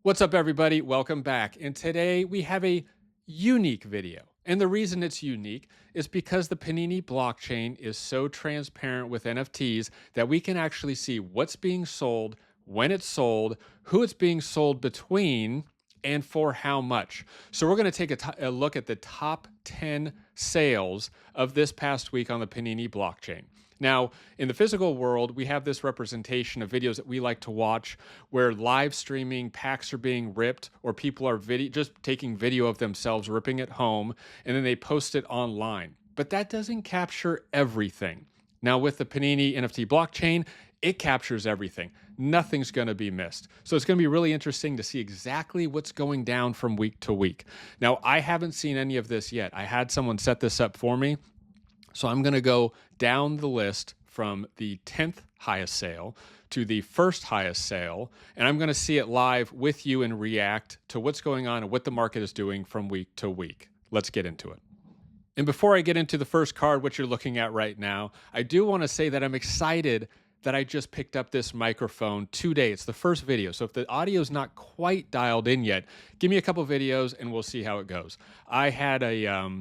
What's up, everybody? Welcome back. And today we have a unique video. And the reason it's unique is because the Panini blockchain is so transparent with NFTs that we can actually see what's being sold, when it's sold, who it's being sold between, and for how much. So we're going to take a look at the top 10 sales of this past week on the Panini blockchain. Now, in the physical world, we have this representation of videos that we like to watch where live streaming packs are being ripped or people are just taking video of themselves ripping it home and then they post it online. But that doesn't capture everything. Now, with the Panini NFT blockchain, it captures everything. Nothing's going to be missed. So it's going to be really interesting to see exactly what's going down from week to week. Now, I haven't seen any of this yet. I had someone set this up for me. So I'm going to go down the list from the 10th highest sale to the first highest sale, and I'm going to see it live with you and react to what's going on and what the market is doing from week to week. Let's get into it. And before I get into the first card, what you're looking at right now, I do want to say that I'm excited that I just picked up this microphone today. It's the first video. So if the audio is not quite dialed in yet, give me a couple videos and we'll see how it goes. I had a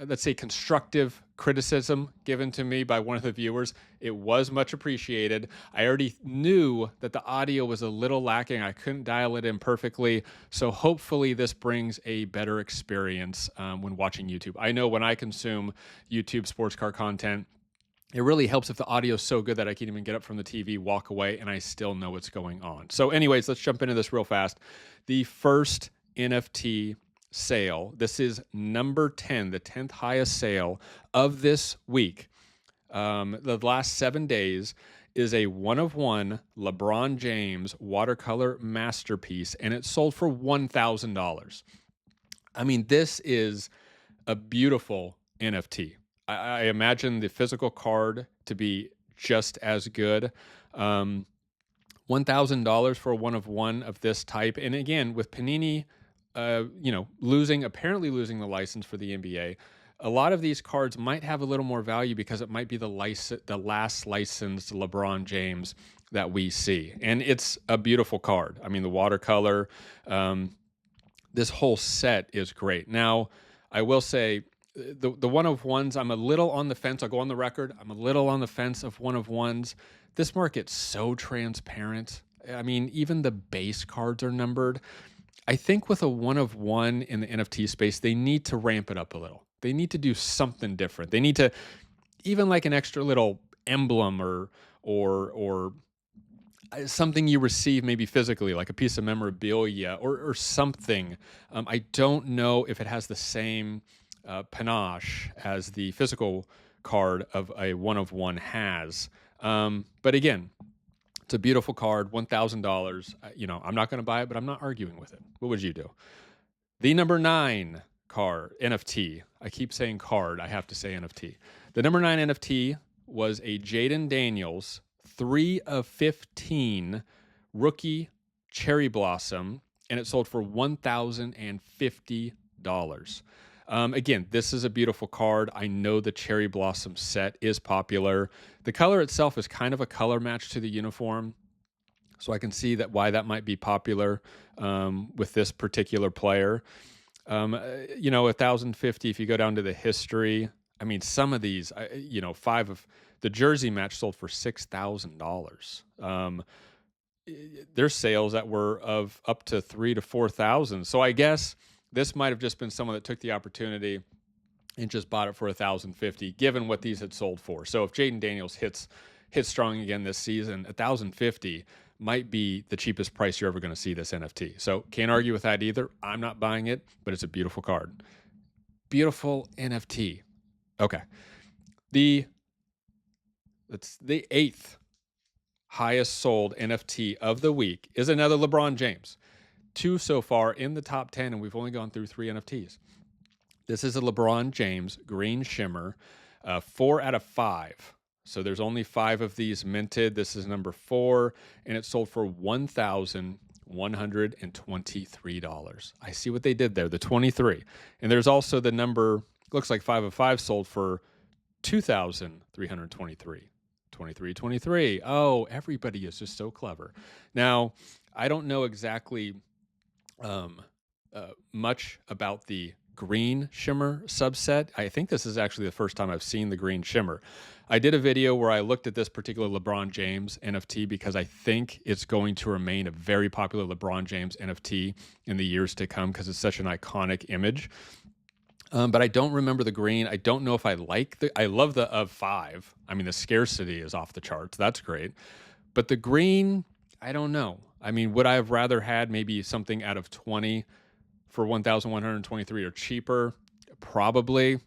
let's say constructive criticism given to me by one of the viewers. It was much appreciated. I already knew that the audio was a little lacking. I couldn't dial it in perfectly. So hopefully this brings a better experience when watching YouTube. I know when I consume YouTube sports car content, it really helps if the audio is so good that I can even get up from the TV, walk away, and I still know what's going on. So anyways, let's jump into this real fast. The first NFT sale. This is number 10, the 10th highest sale of this week. The last 7 days is a one-of-one LeBron James watercolor masterpiece, and it sold for $1,000. I mean, this is a beautiful NFT. I imagine the physical card to be just as good. $1,000 for a one-of-one of this type. And again, with Panini apparently losing the license for the NBA, a lot of these cards might have a little more value because it might be the last licensed LeBron James that we see. And it's a beautiful card. I mean, the watercolor, this whole set is great. Now, I will say the one-of-ones, I'm a little on the fence. I'll go on the record. I'm a little on the fence of one-of-ones. This market's so transparent. I mean, even the base cards are numbered. I think with a one-of-one in the NFT space, they need to ramp it up a little. They need to do something different. They need to, even like an extra little emblem or something you receive maybe physically, like a piece of memorabilia or something. I don't know if it has the same panache as the physical card of a one-of-one has. But again, it's a beautiful card, $1,000. I'm not going to buy it, but I'm not arguing with it. What would you do? The number 9 card, NFT. I keep saying card. I have to say NFT. The number 9 NFT was a Jaden Daniels 3 of 15 rookie cherry blossom, and it sold for $1,050. Again, this is a beautiful card. I know the cherry blossom set is popular. The color itself is kind of a color match to the uniform, so I can see why that might be popular with this particular player. $1,050. If you go down to the history, I mean, some of these, 5 of the jersey match sold for $6,000. There's sales that were of up to $3,000 to $4,000. So I guess this might have just been someone that took the opportunity and just bought it for $1,050, given what these had sold for. So if Jaden Daniels hits strong again this season, $1,050 might be the cheapest price you're ever going to see this NFT. So can't argue with that either. I'm not buying it, but it's a beautiful card. Beautiful NFT. Okay. That's the 8th highest sold NFT of the week is another LeBron James. 2 so far in the top 10, and we've only gone through 3 NFTs. This is a LeBron James green shimmer, 4 out of 5. So there's only 5 of these minted. This is number 4, and it sold for $1,123. I see what they did there, the 23. And there's also the number, looks like 5 of 5 sold for $2,323. 23. Oh, everybody is just so clever. Now, I don't know exactly um, much about the green shimmer subset. I think this is actually the first time I've seen the green shimmer. I did a video where I looked at this particular LeBron James NFT because I think it's going to remain a very popular LeBron James NFT in the years to come because it's such an iconic image. But I don't remember the green. I don't know if I like I love the of 5. I mean, the scarcity is off the charts. That's great. But the green, I don't know. I mean, would I have rather had maybe something out of 20 for 1,123 or cheaper? Probably.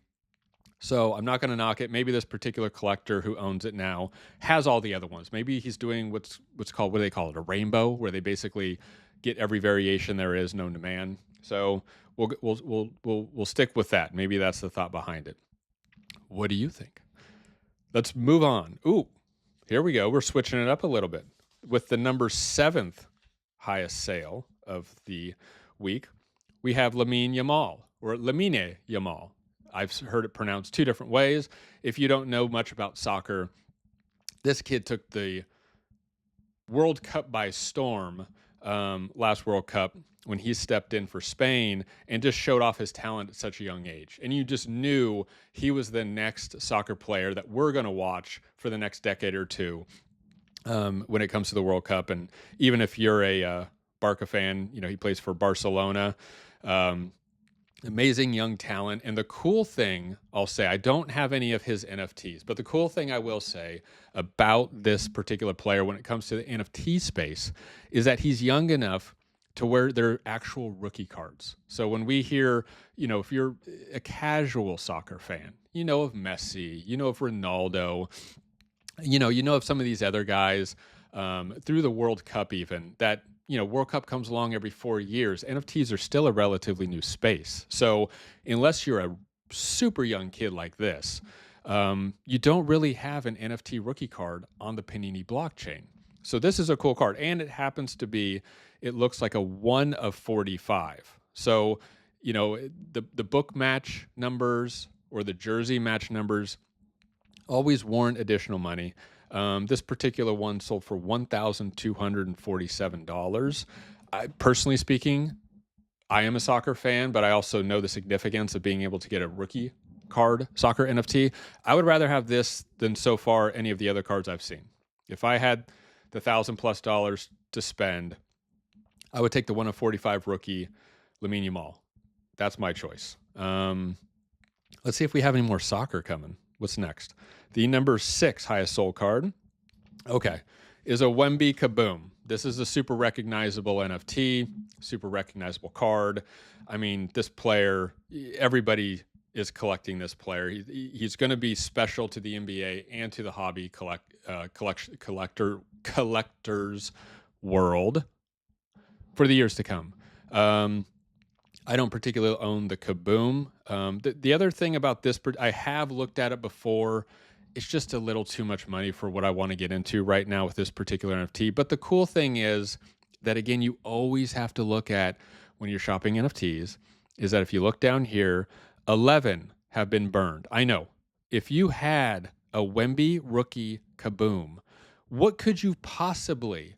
So I'm not going to knock it. Maybe this particular collector who owns it now has all the other ones. Maybe he's doing what's called, what do they call it, a rainbow, where they basically get every variation there is known to man. So we'll stick with that. Maybe that's the thought behind it. What do you think? Let's move on. Ooh, here we go. We're switching it up a little bit with the number 7th highest sale of the week. We have Lamine Yamal, or Lamine Yamal. I've heard it pronounced 2 different ways. If you don't know much about soccer, this kid took the World Cup by storm, last World Cup, when he stepped in for Spain and just showed off his talent at such a young age. And you just knew he was the next soccer player that we're going to watch for the next decade or two, when it comes to the World Cup. And even if you're a Barca fan, you know, he plays for Barcelona. Amazing young talent. And the cool thing, I'll say, I don't have any of his NFTs, but the cool thing I will say about this particular player when it comes to the NFT space is that he's young enough to where they're actual rookie cards. So when we hear, you know, if you're a casual soccer fan, you know of Messi, you know of Ronaldo, you know of some of these other guys, through the World Cup even, that, you know, World Cup comes along every 4 years. NFTs are still a relatively new space. So unless you're a super young kid like this, you don't really have an NFT rookie card on the Panini blockchain. So this is a cool card. And it happens to be, it looks like a 1 of 45. So, you know, the book match numbers or the jersey match numbers always warrant additional money. This particular one sold for $1,247. Personally speaking, I am a soccer fan, but I also know the significance of being able to get a rookie card soccer NFT. I would rather have this than so far any of the other cards I've seen. If I had the $1,000+ to spend, I would take the 1 of 45 rookie Lamine Yamal. That's my choice. Let's see if we have any more soccer coming. What's next? The number 6 highest sold card, okay, is a Wemby Kaboom. This is a super recognizable NFT, super recognizable card. I mean, this player, everybody is collecting this player. He's going to be special to the NBA and to the hobby collectors world for the years to come. I don't particularly own the Kaboom. The other thing about this, I have looked at it before. It's just a little too much money for what I want to get into right now with this particular NFT. But the cool thing is that, again, you always have to look at when you're shopping NFTs, is that if you look down here, 11 have been burned. I know. If you had a Wemby rookie Kaboom, what could you possibly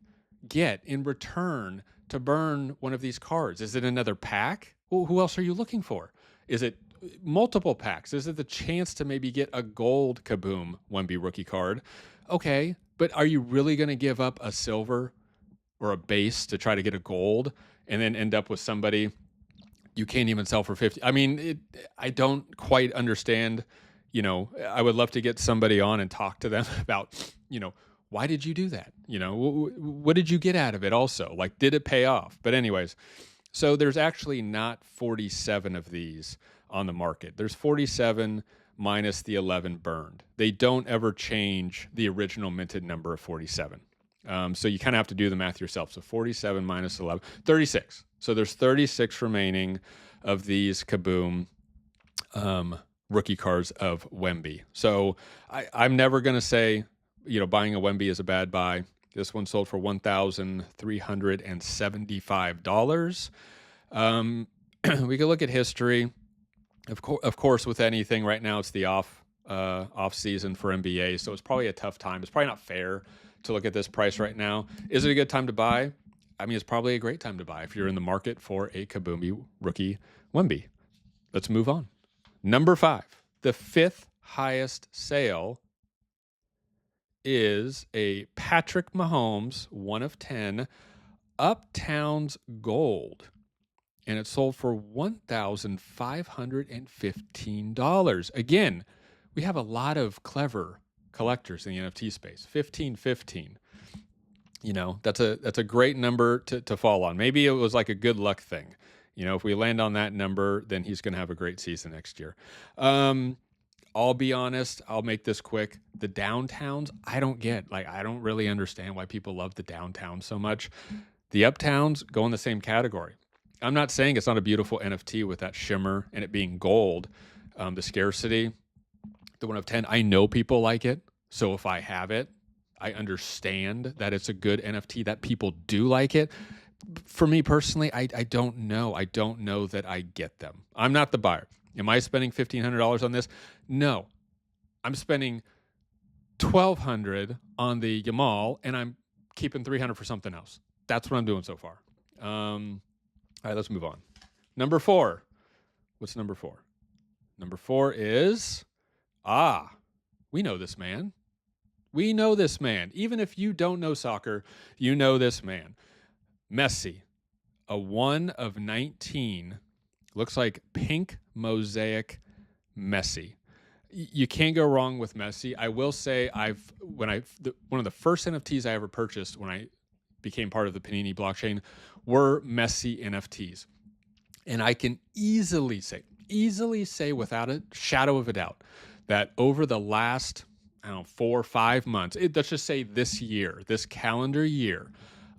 get in return to burn one of these cards? Is it another pack? Well, who else are you looking for? Is it multiple packs? Is it the chance to maybe get a gold Kaboom Wemby rookie card? Okay, but are you really going to give up a silver or a base to try to get a gold and then end up with somebody you can't even sell for 50? I mean, I don't quite understand. You know, I would love to get somebody on and talk to them about, you know, why did you do that? You know, what did you get out of it also? Like, did it pay off? But anyways, so there's actually not 47 of these on the market. There's 47 minus the 11 burned. They don't ever change the original minted number of 47. So you kind of have to do the math yourself. So 47 minus 11, 36. So there's 36 remaining of these Kaboom rookie cards of Wemby. So I'm never going to say, you know, buying a Wemby is a bad buy. This one sold for $1,375. We could look at history. Of course, with anything right now, it's the off season for NBA, so it's probably a tough time. It's probably not fair to look at this price right now. Is it a good time to buy? I mean, it's probably a great time to buy if you're in the market for a Kabumi rookie Wemby. Let's move on. Number 5, the 5th highest sale is a Patrick Mahomes 1 of 10 Uptown's Gold. And it sold for $1,515. Again, we have a lot of clever collectors in the NFT space. 1515. You know, that's a great number to fall on. Maybe it was like a good luck thing. You know, if we land on that number, then he's going to have a great season next year. I'll be honest, I'll make this quick. The downtowns, I don't get. Like, I don't really understand why people love the downtown so much. The uptowns go in the same category. I'm not saying it's not a beautiful NFT with that shimmer and it being gold. The scarcity, the 1 of 10, I know people like it. So if I have it, I understand that it's a good NFT, that people do like it. For me personally, I don't know. I don't know that I get them. I'm not the buyer. Am I spending $1,500 on this? No. I'm spending $1,200 on the Yamal, and I'm keeping $300 for something else. That's what I'm doing so far. All right, let's move on. Number 4. What's number 4? Number 4 is, we know this man. We know this man. Even if you don't know soccer, you know this man. Messi, a 1 of 19. Looks like pink mosaic Messi. You can't go wrong with Messi. I will say one of the first NFTs I ever purchased when I became part of the Panini blockchain were Messi NFTs. And I can easily say without a shadow of a doubt that over the last 4 or 5 months, let's just say this year, this calendar year,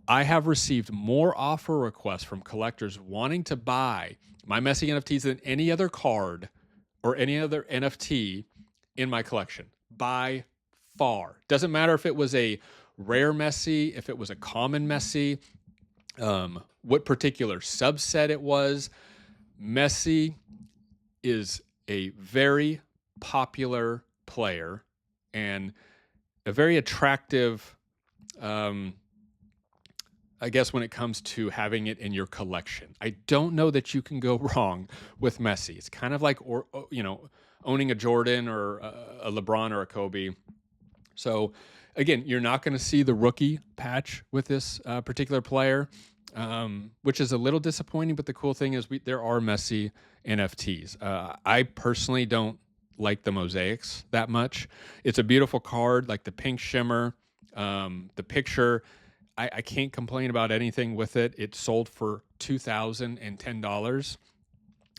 I have received more offer requests from collectors wanting to buy my Messi NFTs than any other card or any other NFT in my collection, by far. Doesn't matter if it was a rare Messi, if it was a common Messi, what particular subset it was. Messi is a very popular player and a very attractive, I guess, when it comes to having it in your collection. I don't know that you can go wrong with Messi. It's kind of like, owning a Jordan or a LeBron or a Kobe. So again, you're not going to see the rookie patch with this particular player, which is a little disappointing. But the cool thing is there are Messi NFTs. I personally don't like the mosaics that much. It's a beautiful card, like the pink shimmer, the picture. I can't complain about anything with it. It sold for $2,010.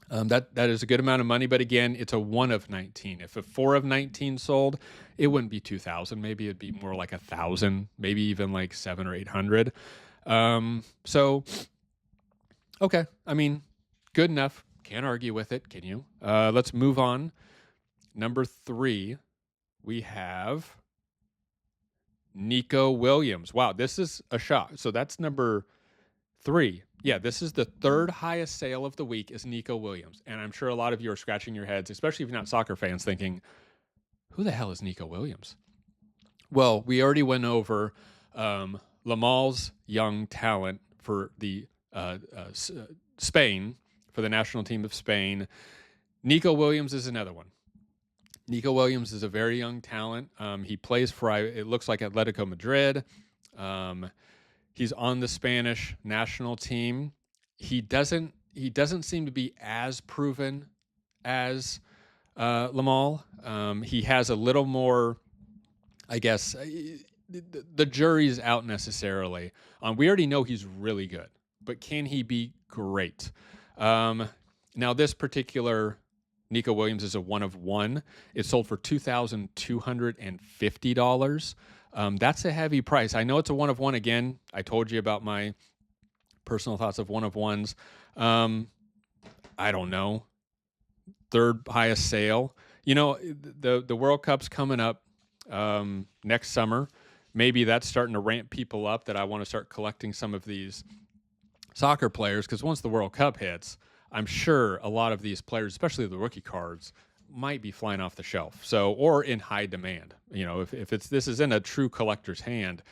That is a good amount of money, but again, it's a 1 of 19. If a 4 of 19 sold, it wouldn't be 2,000. Maybe it'd be more like 1,000, maybe even like 700 or 800. So, okay. I mean, good enough. Can't argue with it, can you? Let's move on. Number 3, we have Nico Williams. Wow, this is a shock. So that's number 3. Yeah, this is the 3rd highest sale of the week is Nico Williams. And I'm sure a lot of you are scratching your heads, especially if you're not soccer fans, thinking, who the hell is Nico Williams? Well, we already went over Lamal's young talent for the Spain, for the national team of Spain. Nico Williams is another one. Nico Williams is a very young talent. He plays for, it looks like, Atletico Madrid. He's on the Spanish national team. He doesn't seem to be as proven as Lamal. He has a little more, I guess, the jury's out necessarily. We already know he's really good, but can he be great? Now, this particular Nico Williams is a 1 of 1. It sold for $2,250. That's a heavy price. I know it's a 1 of 1. Again, I told you about my personal thoughts of 1 of 1s. I don't know. 3rd highest sale. You know, the World Cup's coming up next summer. Maybe that's starting to ramp people up that I want to start collecting some of these soccer players, because once the World Cup hits, I'm sure a lot of these players, especially the rookie cards, might be flying off the shelf. So, or in high demand. You know, if this is in a true collector's hand,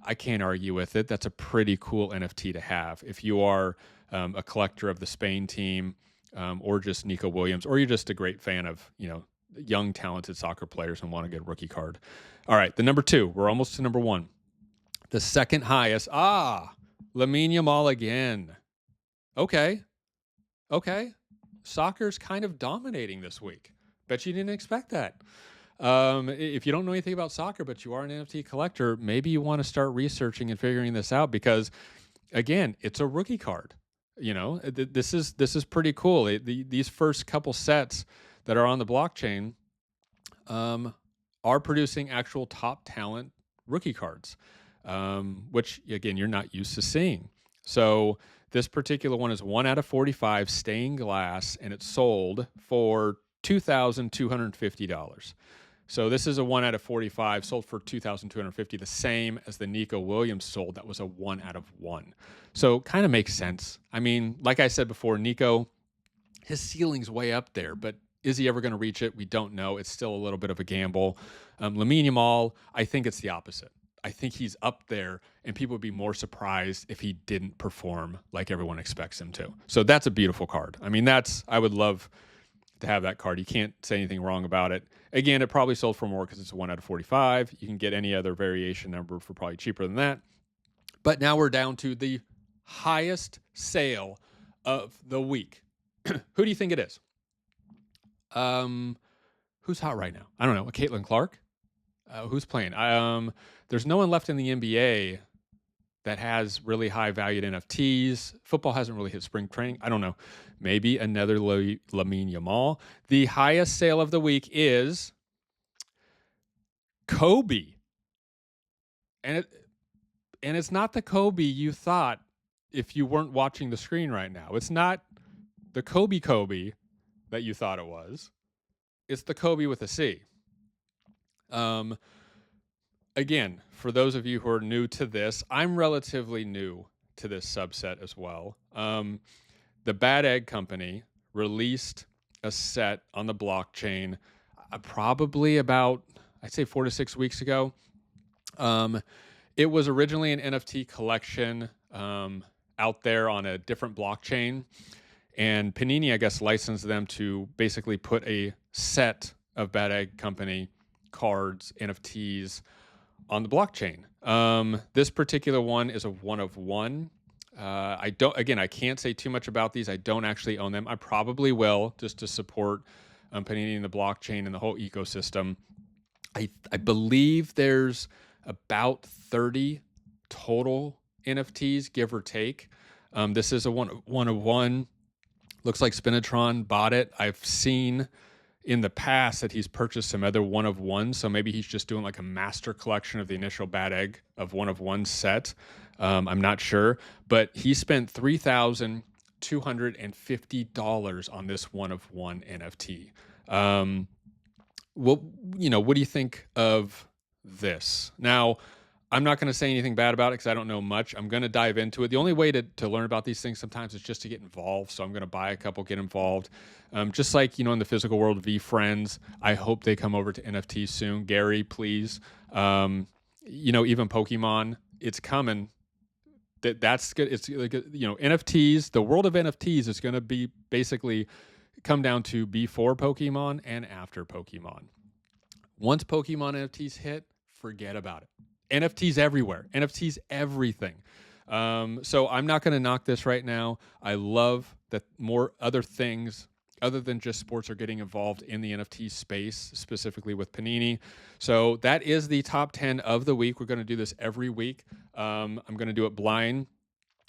I can't argue with it. That's a pretty cool NFT to have. If you are a collector of the Spain team, or just Nico Williams, or you're just a great fan of, young, talented soccer players and want to get a rookie card. All right, the number two. We're almost to number one. The second highest. Lamine Yamal again. Okay. Soccer's kind of dominating this week. Bet you didn't expect that. If you don't know anything about soccer, but you are an NFT collector, maybe you want to start researching and figuring this out because, again, it's a rookie card. This is pretty cool. These first couple sets that are on the blockchain are producing actual top talent rookie cards, which, again, you're not used to seeing. So this particular one is 1 out of 45 stained glass, and it's sold for $2,250. So this is a 1 out of 45 sold for $2,250, the same as the Nico Williams sold. That was a 1 out of 1. So kind of makes sense. I mean, like I said before, Nico, his ceiling's way up there, but is he ever going to reach it? We don't know. It's still a little bit of a gamble. Lamine Yamal, I think it's the opposite. I think he's up there, and people would be more surprised if he didn't perform like everyone expects him to. So that's a beautiful card. I mean, I would love to have that card. You can't say anything wrong about it. Again, it probably sold for more because it's a 1 out of 45. You can get any other variation number for probably cheaper than that. But now we're down to the highest sale of the week. Who do you think it is? Who's hot right now? I don't know. Caitlin Clark? Who's playing? There's no one left in the NBA that has really high valued NFTs. Football hasn't really hit spring training. I don't know. Maybe another Lamine Yamal. The highest sale of the week is Kobe. And it's not the Kobe you thought if you weren't watching the screen right now. It's not the Kobe that you thought it was. It's the Kobe with a C. Again, for those of you who are new to this, I'm relatively new to this subset as well. The Bad Egg Company released a set on the blockchain probably about, I'd say 4 to 6 weeks ago. It was originally an NFT collection out there on a different blockchain. And Panini, I guess, licensed them to basically put a set of Bad Egg Company cards, NFTs, on the blockchain. This particular one is a 1 of 1. I can't say too much about these. I don't actually own them. I probably will, just to support Panini and the blockchain and the whole ecosystem. I believe there's about 30 total NFTs, give or take. This is a 1 of 1. Looks like Spinatron bought it. I've seen in the past that he's purchased some other 1 of 1. So maybe he's just doing like a master collection of the initial Bad Egg of 1 of 1 set. I'm not sure, but he spent $3,250 on this 1 of 1 NFT. What do you think of this? Now, I'm not going to say anything bad about it because I don't know much. I'm going to dive into it. The only way to learn about these things sometimes is just to get involved. So I'm going to buy a couple, get involved. Just like, in the physical world, VFriends, I hope they come over to NFT soon. Gary, please. Even Pokemon, it's coming. That's good. It's like, NFTs, the world of NFTs is going to be basically come down to before Pokemon and after Pokemon. Once Pokemon NFTs hit, forget about it. NFTs everywhere. NFTs everything. So I'm not going to knock this right now. I love that more other things other than just sports are getting involved in the NFT space, specifically with Panini. So that is the top 10 of the week. We're going to do this every week. I'm going to do it blind.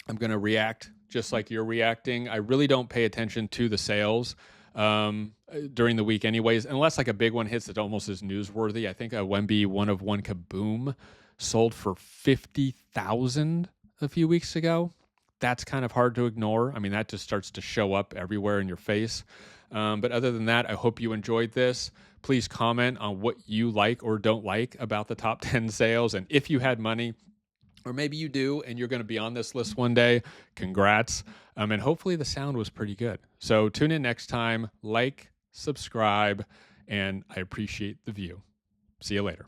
I'm going to react just like you're reacting. I really don't pay attention to the sales during the week anyways, unless like a big one hits that almost is newsworthy. I think a Wemby 1 of 1 Kaboom sold for $50,000 a few weeks ago. That's kind of hard to ignore. I mean, that just starts to show up everywhere in your face. But other than that, I hope you enjoyed this. Please comment on what you like or don't like about the top 10 sales. And if you had money, or maybe you do, and you're going to be on this list one day, congrats. And hopefully the sound was pretty good. So tune in next time, like, subscribe, and I appreciate the view. See you later.